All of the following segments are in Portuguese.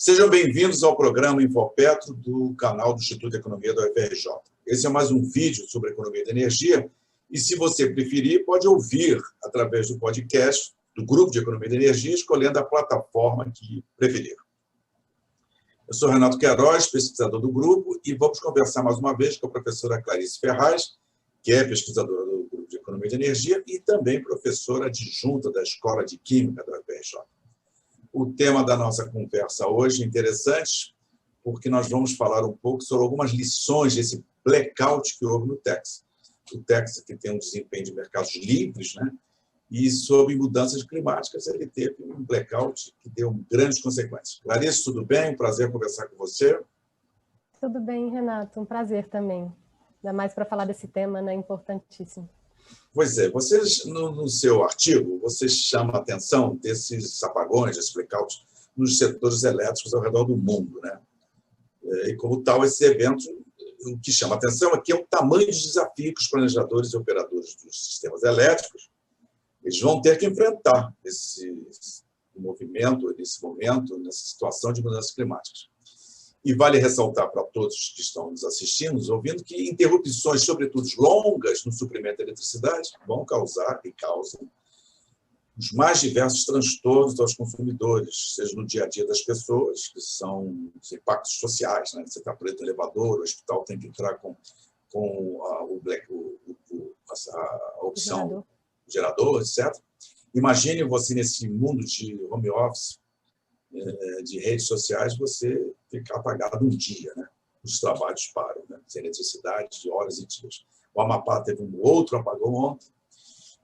Sejam bem-vindos ao programa Infopetro do canal do Instituto de Economia da UFRJ. Esse é mais um vídeo sobre economia da energia e, se você preferir, pode ouvir através do podcast do Grupo de Economia da Energia, escolhendo a plataforma que preferir. Eu sou Renato Queiroz, pesquisador do grupo, e vamos conversar mais uma vez com a professora Clarice Ferraz, que é pesquisadora do Grupo de Economia da Energia e também professora adjunta da Escola de Química da UFRJ. O tema da nossa conversa hoje é interessante, porque nós vamos falar um pouco sobre algumas lições desse blackout que houve no Texas. O Texas, que tem um desempenho de mercados livres, né? E sobre mudanças climáticas, ele teve um blackout que deu grandes consequências. Clarice, tudo bem? Um prazer conversar com você. Tudo bem, Renato. Um prazer também. Ainda mais para falar desse tema, né? Importantíssimo. Pois é, vocês, no seu artigo, vocês chamam a atenção desses apagões, desses blackouts, nos setores elétricos ao redor do mundo, né? E, como tal, esses eventos, o que chama a atenção é que é o tamanho dos desafios que os planejadores e operadores dos sistemas elétricos eles vão ter que enfrentar esse movimento, nesse momento, nessa situação de mudanças climáticas. E vale ressaltar para todos que estão nos assistindo, nos ouvindo, que interrupções, sobretudo longas no suprimento de eletricidade, vão causar e causam os mais diversos transtornos aos consumidores, seja no dia a dia das pessoas, que são os impactos sociais, né? Você está preso no elevador, o hospital tem que entrar com a opção gerador, etc. Imagine você nesse mundo de home office, de redes sociais, você ficar apagado um dia, né? Os trabalhos param, né? Sem eletricidade, de horas e dias. O Amapá teve um outro apagão ontem.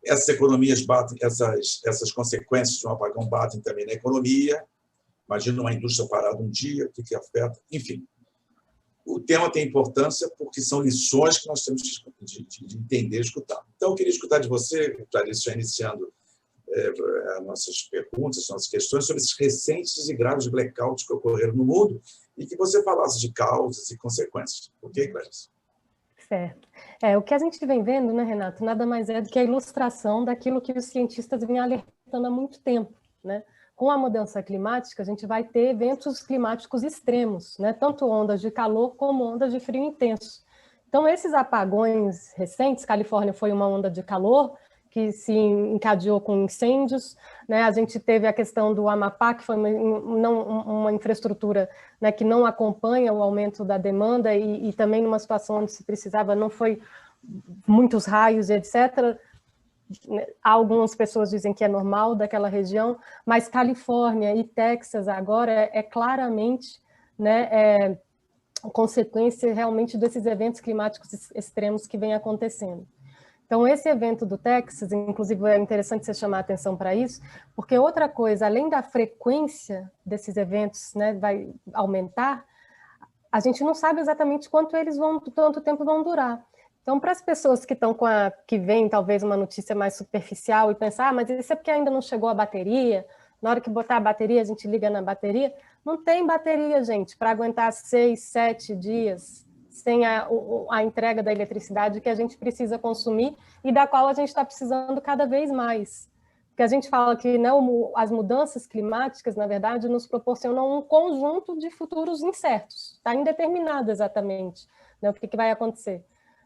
Essas economias batem, essas consequências de um apagão batem também na economia. Imagina uma indústria parada um dia, o que afeta, enfim. O tema tem importância porque são lições que nós temos de entender e escutar. Então, eu queria escutar de você, Clarice, já iniciando nossas perguntas, nossas questões sobre esses recentes e graves blackouts que ocorreram no mundo e que você falasse de causas e consequências. Ok, Clarice? Certo. O que a gente vem vendo, né, Renato, nada mais é do que a ilustração daquilo que os cientistas vêm alertando há muito tempo, né? Com a mudança climática, a gente vai ter eventos climáticos extremos, né? Tanto ondas de calor como ondas de frio intenso. Então, esses apagões recentes, Califórnia foi uma onda de calor que se encadeou com incêndios, né? A gente teve a questão do Amapá, que foi uma infraestrutura, né, que não acompanha o aumento da demanda e também numa situação onde se precisava, não foi muitos raios, etc. Algumas pessoas dizem que é normal daquela região, mas Califórnia e Texas agora é claramente, né, consequência realmente desses eventos climáticos extremos que vêm acontecendo. Então, esse evento do Texas, inclusive, é interessante você chamar a atenção para isso, porque outra coisa, além da frequência desses eventos, né, vai aumentar, a gente não sabe exatamente quanto tempo vão durar. Então, para as pessoas que estão que veem talvez uma notícia mais superficial e pensar, mas isso é porque ainda não chegou a bateria, na hora que botar a bateria, a gente liga na bateria. Não tem bateria, gente, para aguentar 6, 7 dias sem a entrega da eletricidade que a gente precisa consumir e da qual a gente está precisando cada vez mais. Porque a gente fala que, né, as mudanças climáticas, na verdade, nos proporcionam um conjunto de futuros incertos. Está indeterminado exatamente, né, o que vai acontecer.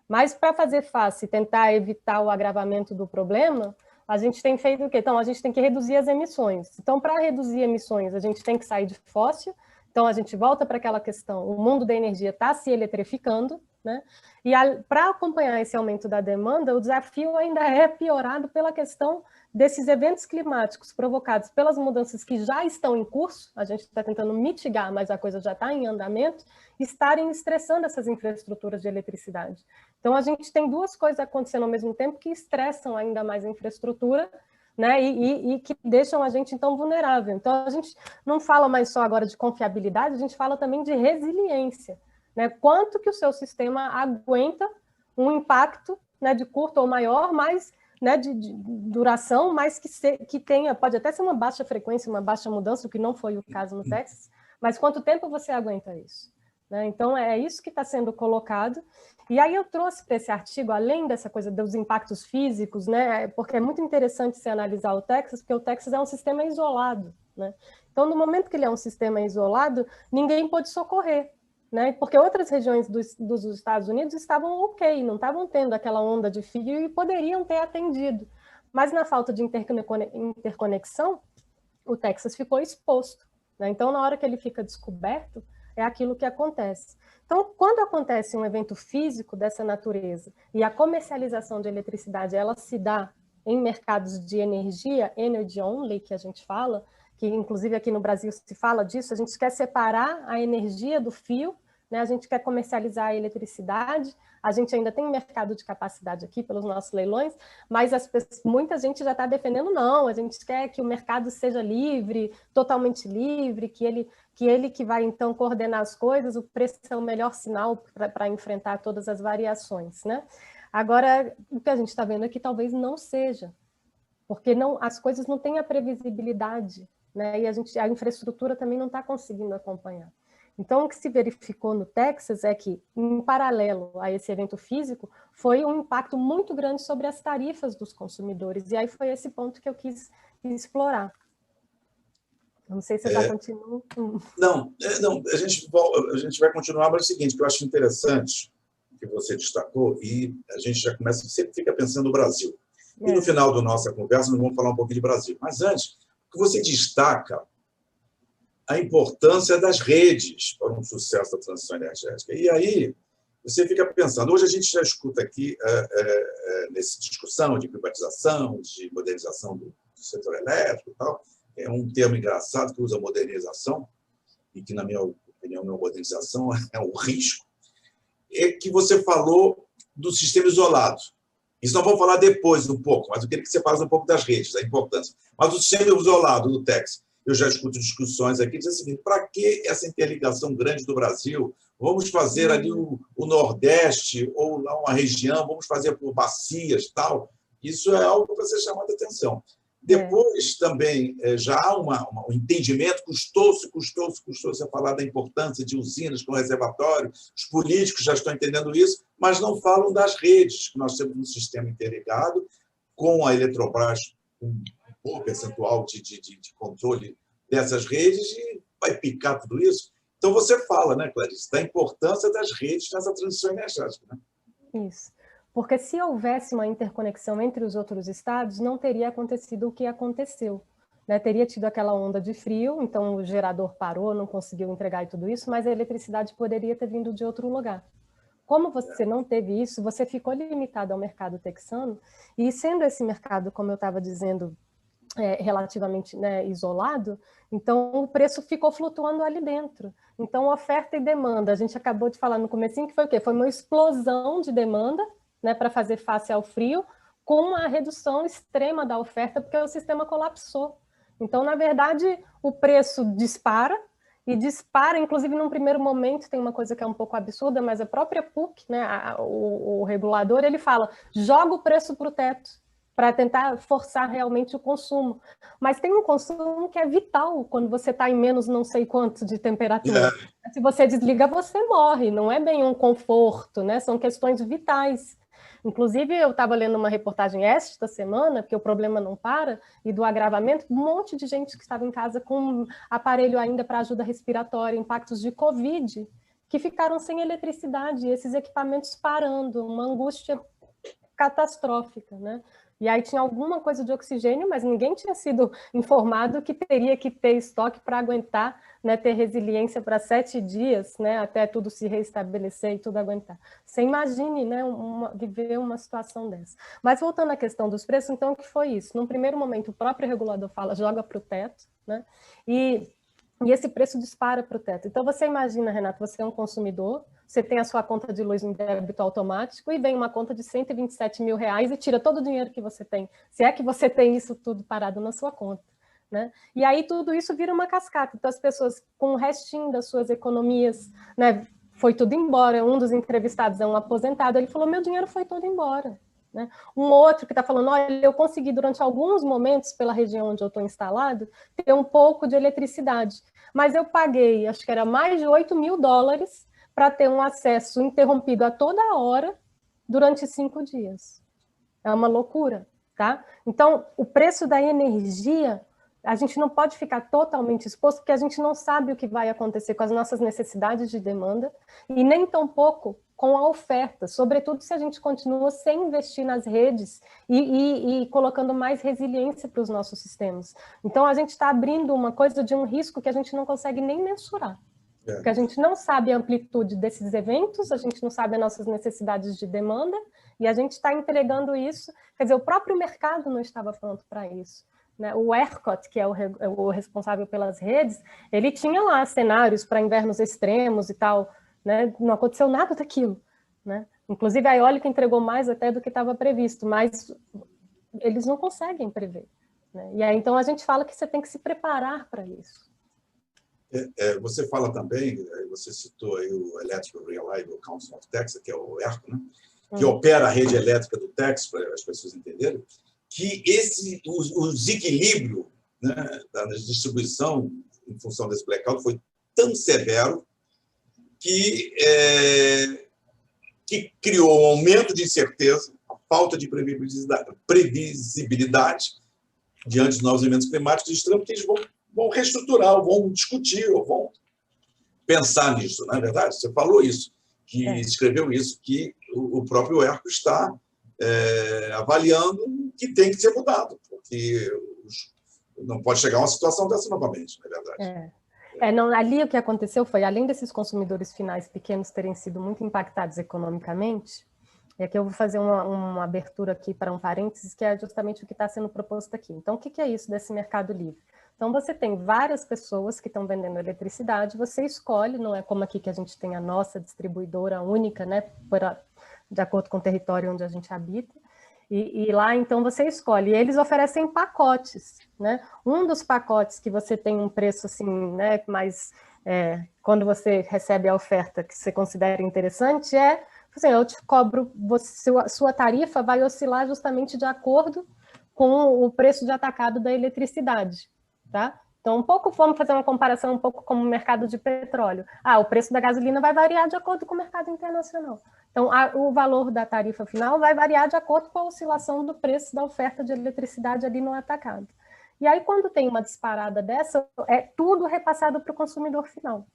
Mas, para fazer face e tentar evitar o agravamento do problema, a gente tem feito o quê? Então, a gente tem que reduzir as emissões. Então, para reduzir emissões, a gente tem que sair de fóssil. Então, a gente volta para aquela questão, o mundo da energia está se eletrificando, né? E para acompanhar esse aumento da demanda, o desafio ainda é piorado pela questão desses eventos climáticos provocados pelas mudanças que já estão em curso, a gente está tentando mitigar, mas a coisa já está em andamento, estarem estressando essas infraestruturas de eletricidade. Então, a gente tem duas coisas acontecendo ao mesmo tempo que estressam ainda mais a infraestrutura, né, e que deixam a gente, então, vulnerável. Então, a gente não fala mais só agora de confiabilidade, a gente fala também de resiliência, né? Quanto que o seu sistema aguenta um impacto, né, de curto ou maior, mas, né, de duração, mas que tenha, pode até ser uma baixa frequência, uma baixa mudança, o que não foi o caso no Texas, mas quanto tempo você aguenta isso? Né? Então, é isso que está sendo colocado. E aí eu trouxe para esse artigo, além dessa coisa dos impactos físicos, né, porque é muito interessante se analisar o Texas, porque o Texas é um sistema isolado, né? Então, no momento que ele é um sistema isolado, ninguém pôde socorrer, né? Porque outras regiões dos Estados Unidos estavam ok, não estavam tendo aquela onda de fio e poderiam ter atendido. Mas na falta de interconexão, o Texas ficou exposto, né? Então, na hora que ele fica descoberto, é aquilo que acontece. Então, quando acontece um evento físico dessa natureza e a comercialização de eletricidade ela se dá em mercados de energia, energy only, que a gente fala, que inclusive aqui no Brasil se fala disso, a gente quer separar a energia do fio, né? A gente quer comercializar a eletricidade, a gente ainda tem mercado de capacidade aqui pelos nossos leilões, mas muita gente já está defendendo, não, a gente quer que o mercado seja livre, totalmente livre, que ele que vai então coordenar as coisas, o preço é o melhor sinal para enfrentar todas as variações, né? Agora, o que a gente está vendo é que talvez não seja, porque as coisas não têm a previsibilidade, né? E a infraestrutura também não está conseguindo acompanhar. Então, o que se verificou no Texas é que, em paralelo a esse evento físico, foi um impacto muito grande sobre as tarifas dos consumidores. E aí foi esse ponto que eu quis explorar. Não sei se você já continua. Não, a gente vai continuar, mas é o seguinte, que eu acho interessante, que você destacou, e a gente já sempre fica pensando no Brasil. E no final da nossa conversa, nós vamos falar um pouquinho de Brasil. Mas antes, o que você destaca a importância das redes para um sucesso da transição energética. E aí, você fica pensando, hoje a gente já escuta aqui, nessa discussão de privatização, de modernização do setor elétrico e tal, é um termo engraçado que usa modernização, e que, na minha opinião, não é modernização, é um risco, é que você falou do sistema isolado. Isso nós vamos falar depois um pouco, mas eu queria que você falasse um pouco das redes, da importância. Mas o sistema isolado do Texas, eu já escuto discussões aqui, dizendo o seguinte, para que essa interligação grande do Brasil? Vamos fazer ali o Nordeste, ou lá uma região, vamos fazer por bacias, tal. Isso é algo para ser chamado a atenção. Depois, também, já há um entendimento, custou-se a falar da importância de usinas com reservatório, os políticos já estão entendendo isso, mas não falam das redes, que nós temos um sistema interligado com a Eletrobras, um bom percentual de controle dessas redes, e vai picar tudo isso. Então, você fala, né, Clarice, da importância das redes nessa transição energética. Né? Isso. Porque se houvesse uma interconexão entre os outros estados, não teria acontecido o que aconteceu. Né? Teria tido aquela onda de frio, então o gerador parou, não conseguiu entregar e tudo isso, mas a eletricidade poderia ter vindo de outro lugar. Como você não teve isso, você ficou limitado ao mercado texano, e sendo esse mercado, como eu estava dizendo, relativamente, né, isolado, então o preço ficou flutuando ali dentro. Então, oferta e demanda, a gente acabou de falar no comecinho que foi o quê? Foi uma explosão de demanda, né, para fazer face ao frio, com uma redução extrema da oferta, porque o sistema colapsou. Então, na verdade, o preço dispara, e dispara, inclusive, num primeiro momento, tem uma coisa que é um pouco absurda, mas a própria PUC, né, o regulador, ele fala, joga o preço para o teto, para tentar forçar realmente o consumo. Mas tem um consumo que é vital quando você está em menos não sei quanto de temperatura. Se você desliga, você morre, não é bem um conforto, né? São questões vitais. Inclusive, eu estava lendo uma reportagem esta semana, porque o problema não para, e do agravamento, um monte de gente que estava em casa com aparelho ainda para ajuda respiratória, impactos de Covid, que ficaram sem eletricidade, e esses equipamentos parando, uma angústia catastrófica, né? E aí tinha alguma coisa de oxigênio, mas ninguém tinha sido informado que teria que ter estoque para aguentar, né, ter resiliência para 7 dias, né, até tudo se restabelecer e tudo aguentar. Você imagine, né, viver uma situação dessa. Mas voltando à questão dos preços, então o que foi isso? Num primeiro momento, o próprio regulador fala, joga para o teto, né, e esse preço dispara para o teto. Então você imagina, Renato, você é um consumidor, você tem a sua conta de luz em débito automático e vem uma conta de R$127 mil e tira todo o dinheiro que você tem, se é que você tem isso tudo parado na sua conta. Né? E aí tudo isso vira uma cascata. Então as pessoas com o restinho das suas economias, né, foi tudo embora. Um dos entrevistados é um aposentado, ele falou, meu dinheiro foi todo embora. Né? Um outro que está falando, olha, eu consegui durante alguns momentos, pela região onde eu estou instalado, ter um pouco de eletricidade, mas eu paguei, acho que era mais de $8 mil para ter um acesso interrompido a toda hora durante 5 dias. É uma loucura, tá? Então, o preço da energia a gente não pode ficar totalmente exposto, porque a gente não sabe o que vai acontecer com as nossas necessidades de demanda, e nem tampouco com a oferta, sobretudo se a gente continua sem investir nas redes e colocando mais resiliência para os nossos sistemas. Então, a gente está abrindo uma coisa de um risco que a gente não consegue nem mensurar. Porque a gente não sabe a amplitude desses eventos, a gente não sabe as nossas necessidades de demanda, e a gente está entregando isso, quer dizer, o próprio mercado não estava pronto para isso. Né? O ERCOT, que é o responsável pelas redes, ele tinha lá cenários para invernos extremos e tal, né? Não aconteceu nada daquilo. Né? Inclusive, a eólica entregou mais até do que estava previsto, mas eles não conseguem prever. Né? E aí, então, a gente fala que você tem que se preparar para isso. Você fala também, você citou aí o Electric Reliable Council of Texas, que é o ERCO, né? Que opera a rede elétrica do Texas, para as pessoas entenderem, que o desequilíbrio, né, da distribuição em função desse blackout foi tão severo que criou um aumento de incerteza, a falta de previsibilidade diante dos novos eventos climáticos extremos, que eles vão reestruturar, ou vão discutir, ou vão pensar nisso, não é verdade? Você falou isso, que escreveu isso, que o próprio ERCO está avaliando que tem que ser mudado, porque não pode chegar a uma situação dessa novamente, não é verdade? Não, ali o que aconteceu foi, além desses consumidores finais pequenos terem sido muito impactados economicamente, e aqui eu vou fazer uma abertura aqui para um parênteses, que é justamente o que está sendo proposto aqui. Então, o que é isso desse mercado livre? Então, você tem várias pessoas que estão vendendo eletricidade, você escolhe, não é como aqui que a gente tem a nossa distribuidora única, né, de acordo com o território onde a gente habita, e lá, então, você escolhe. E eles oferecem pacotes, né? Um dos pacotes que você tem um preço, assim, né, mais... quando você recebe a oferta que você considera interessante, assim, eu te cobro, sua tarifa vai oscilar justamente de acordo com o preço de atacado da eletricidade, tá? Então, vamos fazer uma comparação um pouco como o mercado de petróleo. O preço da gasolina vai variar de acordo com o mercado internacional. Então, o valor da tarifa final vai variar de acordo com a oscilação do preço da oferta de eletricidade ali no atacado. E aí, quando tem uma disparada dessa, é tudo repassado para o consumidor final.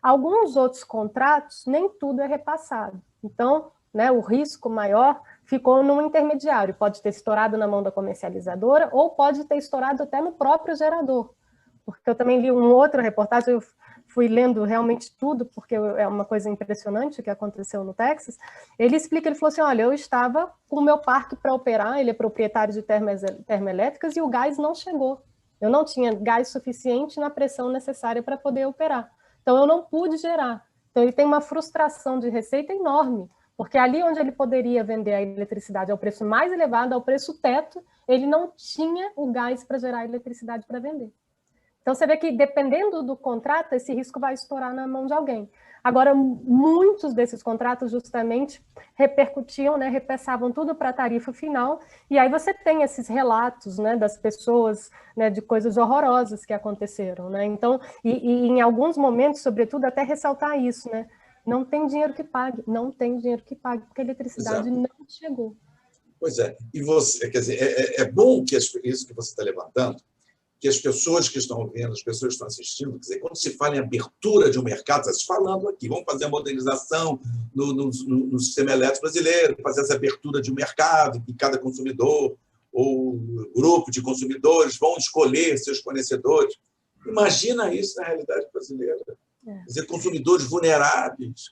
Alguns outros contratos, nem tudo é repassado. Então, né, o risco maior ficou no intermediário. Pode ter estourado na mão da comercializadora ou pode ter estourado até no próprio gerador. Porque eu também li uma outra reportagem, eu fui lendo realmente tudo, porque é uma coisa impressionante o que aconteceu no Texas. Ele falou assim, olha, eu estava com o meu parque para operar, ele é proprietário de termoelétricas, e o gás não chegou. Eu não tinha gás suficiente na pressão necessária para poder operar. Então, eu não pude gerar. Então, ele tem uma frustração de receita enorme, porque ali onde ele poderia vender a eletricidade ao preço mais elevado, ao preço teto, ele não tinha o gás para gerar eletricidade para vender. Então, você vê que, dependendo do contrato, esse risco vai estourar na mão de alguém. Agora, muitos desses contratos, justamente, repercutiam, né, repassavam tudo para a tarifa final, e aí você tem esses relatos, né, das pessoas, né, de coisas horrorosas que aconteceram. Né? Então, e em alguns momentos, sobretudo, até ressaltar isso, né? Não tem dinheiro que pague, porque a eletricidade não chegou. Pois é. E você, quer dizer, é bom que isso que você está levantando, que as pessoas que estão ouvindo, as pessoas que estão assistindo, quer dizer, quando se fala em abertura de um mercado, está se falando aqui, vamos fazer a modernização no sistema elétrico brasileiro, fazer essa abertura de um mercado, que cada consumidor ou grupo de consumidores vão escolher seus fornecedores. Imagina isso na realidade brasileira. Quer dizer, consumidores vulneráveis,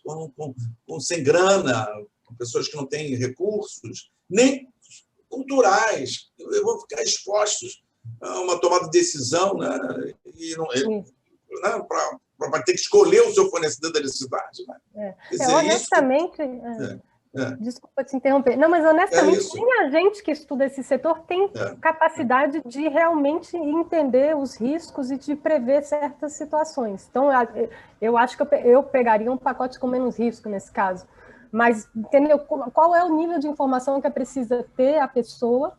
sem grana, com pessoas que não têm recursos, nem culturais, vão ficar expostos a uma tomada de decisão, né? E para ter que escolher o seu fornecedor da eletricidade. Né? Dizer, honestamente... Desculpa te interromper. Não, mas honestamente, nem a gente que estuda esse setor tem capacidade de realmente entender os riscos e de prever certas situações. Então, eu acho que eu pegaria um pacote com menos risco nesse caso. Mas, entendeu? Qual é o nível de informação que precisa ter a pessoa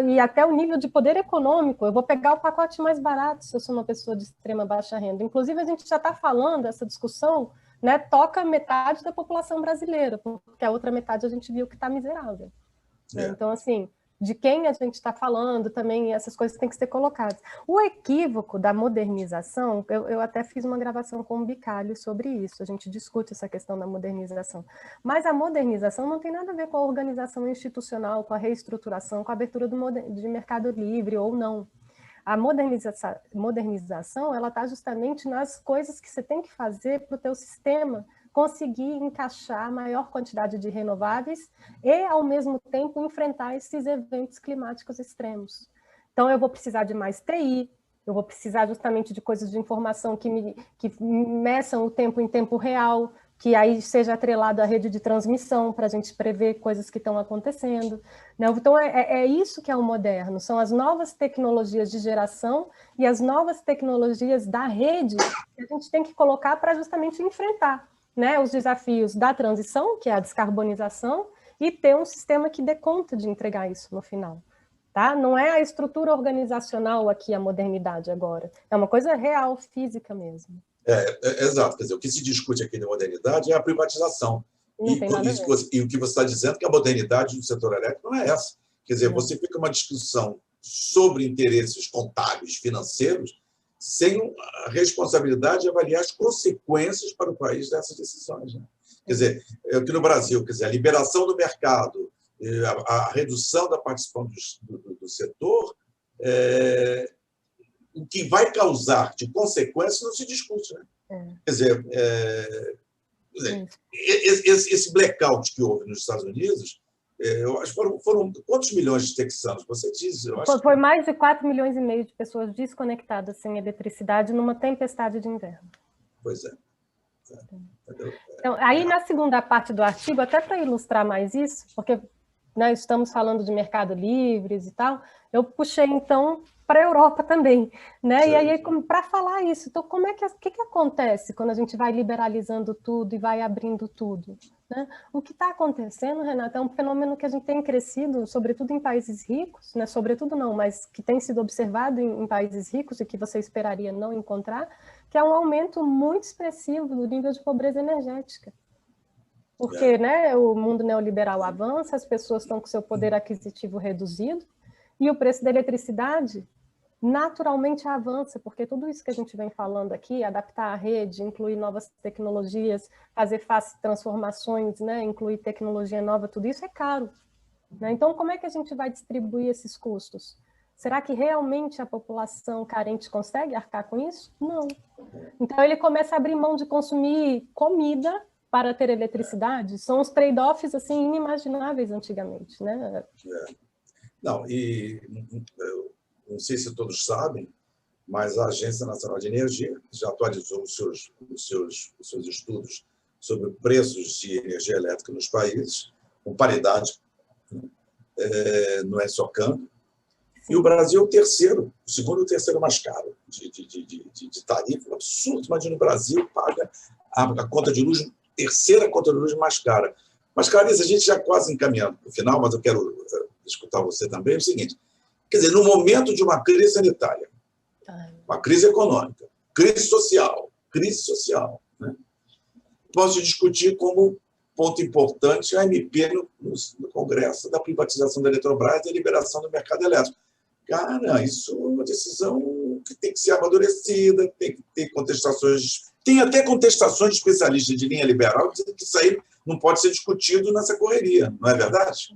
e até o nível de poder econômico? Eu vou pegar o pacote mais barato se eu sou uma pessoa de extrema baixa renda. Inclusive, a gente já está falando, essa discussão, né, toca metade da população brasileira, porque a outra metade a gente viu que está miserável. Então, assim, de quem a gente está falando também, essas coisas têm que ser colocadas. O equívoco da modernização, eu até fiz uma gravação com o Bicalho sobre isso, a gente discute essa questão da modernização, mas a modernização não tem nada a ver com a organização institucional, com a reestruturação, com a abertura de mercado livre ou não. A modernização ela está justamente nas coisas que você tem que fazer para o teu sistema conseguir encaixar a maior quantidade de renováveis e, ao mesmo tempo, enfrentar esses eventos climáticos extremos. Então, eu vou precisar de mais TI, eu vou precisar justamente de coisas de informação que meçam o tempo em tempo real, que aí seja atrelado à rede de transmissão, para a gente prever coisas que estão acontecendo. Então, é isso que é o moderno, são as novas tecnologias de geração e as novas tecnologias da rede que a gente tem que colocar para justamente enfrentar, né, os desafios da transição, que é a descarbonização, e ter um sistema que dê conta de entregar isso no final. Tá? Não é a estrutura organizacional aqui a modernidade agora, é uma coisa real, física mesmo. Exato, quer dizer, o que se discute aqui na modernidade é a privatização. Não tem nada a ver. E o que você está dizendo é que a modernidade do setor elétrico não é essa. Quer dizer, você fica uma discussão sobre interesses contábeis, financeiros, sem a responsabilidade de avaliar as consequências para o país dessas decisões. Né? Quer dizer, aqui no Brasil, quer dizer, a liberação do mercado, a redução da participação do setor, o que vai causar de consequências não se discute. Né? Quer dizer, esse blackout que houve nos Estados Unidos, eu acho que foram quantos milhões de texanos? Você diz? Foi mais de 4,5 milhões de pessoas desconectadas sem eletricidade numa tempestade de inverno. Pois é. Então, aí, na segunda parte do artigo, até para ilustrar mais isso, porque nós estamos falando de mercado livres e tal, eu puxei, então, para a Europa também, né? E aí, para falar isso, então, o que acontece quando a gente vai liberalizando tudo e vai abrindo tudo? Né? O que está acontecendo, Renata, é um fenômeno que a gente tem crescido, sobretudo em países ricos, né? Sobretudo não, mas que tem sido observado em países ricos e que você esperaria não encontrar, que é um aumento muito expressivo do nível de pobreza energética. Porque né, o mundo neoliberal avança, as pessoas estão com seu poder aquisitivo reduzido, e o preço da eletricidade naturalmente avança, porque tudo isso que a gente vem falando aqui, adaptar a rede, incluir novas tecnologias, fazer fácil transformações, né, incluir tecnologia nova, tudo isso é caro. Né? Então, como é que a gente vai distribuir esses custos? Será que realmente a população carente consegue arcar com isso? Não. Então, ele começa a abrir mão de consumir comida para ter eletricidade. São os trade-offs assim, inimagináveis antigamente. Né? Não, e não sei se todos sabem, mas a Agência Nacional de Energia já atualizou os seus estudos sobre preços de energia elétrica nos países, com paridade, não é só câmbio. E o Brasil é o segundo ou terceiro mais caro de tarifa, um absurdo. Imagina, o Brasil paga a conta de luz, terceira conta de luz mais cara. Mas, Clarice, a gente já quase encaminhando para o final, mas eu quero escutar você também, é o seguinte, quer dizer, no momento de uma crise sanitária, uma crise econômica, crise social, né? Posso discutir como ponto importante a MP no Congresso da privatização da Eletrobras e da liberação do mercado elétrico. Cara, isso é uma decisão que tem que ser amadurecida, tem que ter contestações, tem até contestações de especialistas de linha liberal dizendo que isso aí não pode ser discutido nessa correria, não é verdade?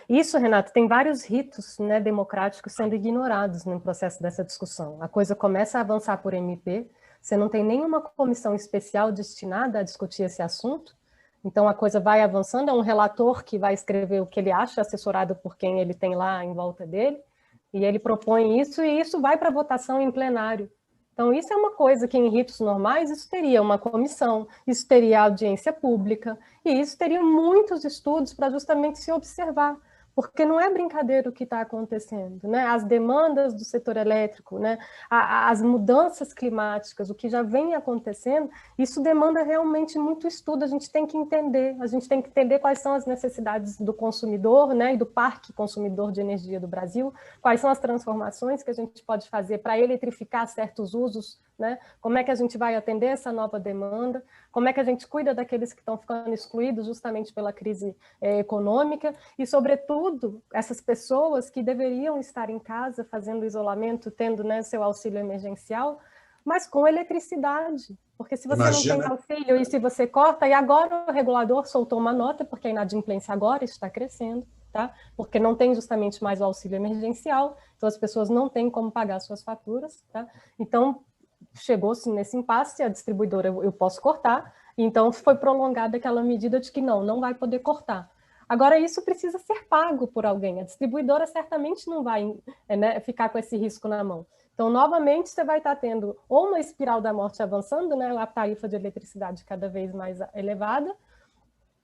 Isso, Renato, tem vários ritos, né, democráticos sendo ignorados no processo dessa discussão. A coisa começa a avançar por MP, você não tem nenhuma comissão especial destinada a discutir esse assunto, então a coisa vai avançando, é um relator que vai escrever o que ele acha, assessorado por quem ele tem lá em volta dele, e ele propõe isso, e isso vai para votação em plenário. Então, isso é uma coisa que, em ritos normais, isso teria uma comissão, isso teria audiência pública, e isso teria muitos estudos para justamente se observar, porque não é brincadeira o que está acontecendo, né? As demandas do setor elétrico, né? As mudanças climáticas, o que já vem acontecendo, isso demanda realmente muito estudo, a gente tem que entender quais são as necessidades do consumidor, né? E do parque consumidor de energia do Brasil, quais são as transformações que a gente pode fazer para eletrificar certos usos né? Como é que a gente vai atender essa nova demanda? Como é que a gente cuida daqueles que estão ficando excluídos justamente pela crise econômica? E, sobretudo, essas pessoas que deveriam estar em casa fazendo isolamento, tendo, né, seu auxílio emergencial, mas com eletricidade. Porque se você não tem auxílio e se você corta, e agora o regulador soltou uma nota, porque a inadimplência agora está crescendo, tá? Porque não tem justamente mais o auxílio emergencial, então as pessoas não têm como pagar suas faturas, tá? Então, chegou-se nesse impasse, a distribuidora eu posso cortar, então foi prolongada aquela medida de que não vai poder cortar. Agora, isso precisa ser pago por alguém, a distribuidora certamente não vai, né, ficar com esse risco na mão. Então, novamente, você vai estar tendo ou uma espiral da morte avançando, né, a tarifa de eletricidade cada vez mais elevada,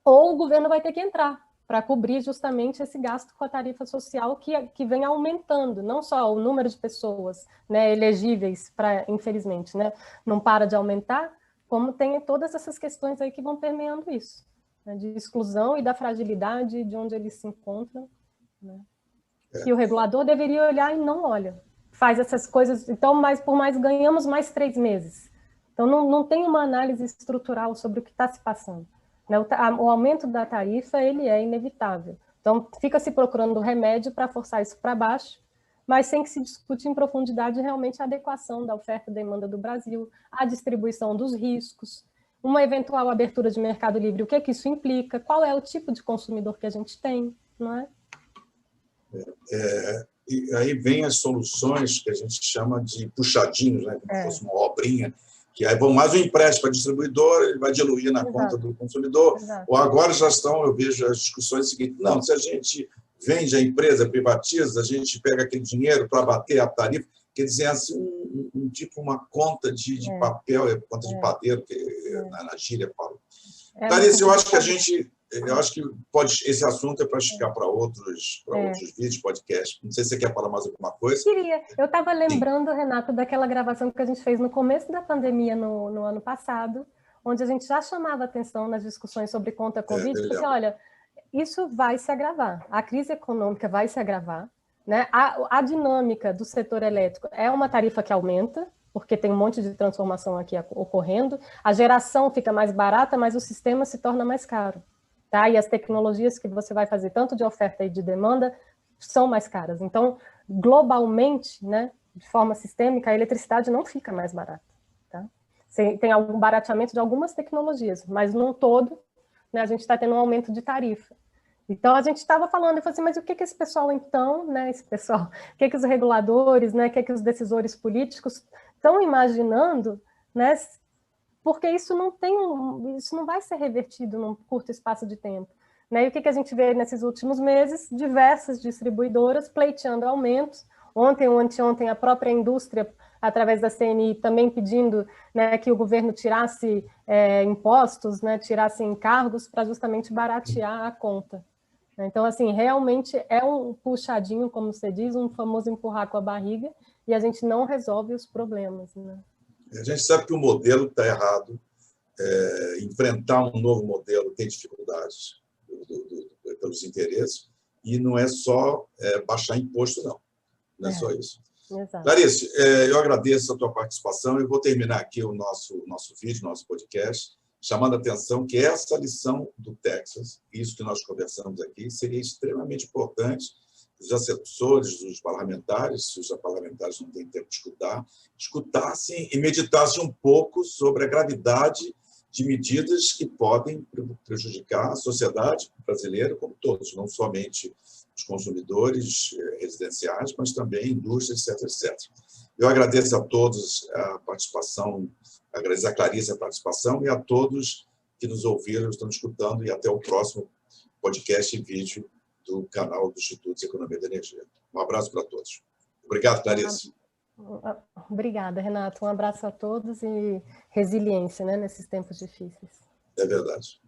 ou o governo vai ter que entrar para cobrir justamente esse gasto com a tarifa social que vem aumentando, não só o número de pessoas, né, elegíveis para, infelizmente, né, não para de aumentar, como tem todas essas questões aí que vão permeando isso, né, de exclusão e da fragilidade de onde eles se encontram, né, que o regulador deveria olhar e não olha. Faz essas coisas, então, por mais ganhamos mais 3 meses. Então, não tem uma análise estrutural sobre o que está se passando. O aumento da tarifa, ele é inevitável. Então, fica se procurando remédio para forçar isso para baixo, mas sem que se discute em profundidade realmente a adequação da oferta e demanda do Brasil, a distribuição dos riscos, uma eventual abertura de mercado livre, o que isso implica, qual é o tipo de consumidor que a gente tem, não é? E aí vem as soluções que a gente chama de puxadinhos, né? Como se fosse uma obrinha, que aí vão mais um empréstimo para a distribuidora, ele vai diluir na conta do consumidor. Ou agora já estão, eu vejo as discussões seguintes, não, se a gente vende a empresa, privatiza, a gente pega aquele dinheiro para bater a tarifa, quer dizer, assim, tipo uma conta de papel, conta de padeiro, que na gíria fala. Clarice, eu acho que esse assunto é para ficar para outros vídeos, podcasts. Não sei se você quer falar mais alguma coisa. Queria. Eu estava lembrando, Renato, daquela gravação que a gente fez no começo da pandemia, no ano passado, onde a gente já chamava atenção nas discussões sobre conta Covid, porque, olha, isso vai se agravar. A crise econômica vai se agravar, né? A dinâmica do setor elétrico é uma tarifa que aumenta, porque tem um monte de transformação aqui ocorrendo. A geração fica mais barata, mas o sistema se torna mais caro. Tá? E as tecnologias que você vai fazer, tanto de oferta e de demanda, são mais caras. Então, globalmente, né, de forma sistêmica, a eletricidade não fica mais barata. Tá? Tem algum barateamento de algumas tecnologias, mas num todo, né, a gente está tendo um aumento de tarifa. Então, a gente estava falando, eu falei assim, mas o que esse pessoal, então, né, o que os reguladores, né, o que os decisores políticos estão imaginando, né, porque isso não vai ser revertido num curto espaço de tempo. Né? E o que a gente vê nesses últimos meses? Diversas distribuidoras pleiteando aumentos. Ontem ou anteontem, a própria indústria, através da CNI, também pedindo, né, que o governo tirasse impostos, né, tirasse encargos para justamente baratear a conta. Então, assim, realmente é um puxadinho, como você diz, um famoso empurrar com a barriga, e a gente não resolve os problemas. Né? A gente sabe que o modelo está errado, enfrentar um novo modelo tem dificuldades pelos interesses, e não é só baixar imposto, não é só isso. Exato. Clarice, eu agradeço a tua participação, eu vou terminar aqui o nosso vídeo, nosso podcast, chamando a atenção que essa lição do Texas, isso que nós conversamos aqui, seria extremamente importante os assessores, os parlamentares, se os parlamentares não têm tempo de escutassem e meditassem um pouco sobre a gravidade de medidas que podem prejudicar a sociedade brasileira como todos, não somente os consumidores residenciais, mas também indústria, etc, etc. Eu agradeço a todos a participação, agradeço a Clarice a participação e a todos que nos ouviram, estão escutando, e até o próximo podcast e vídeo do canal do Instituto de Economia da Energia. Um abraço para todos. Obrigado, Clarice. Obrigada, Renato. Um abraço a todos e resiliência, né, nesses tempos difíceis. É verdade.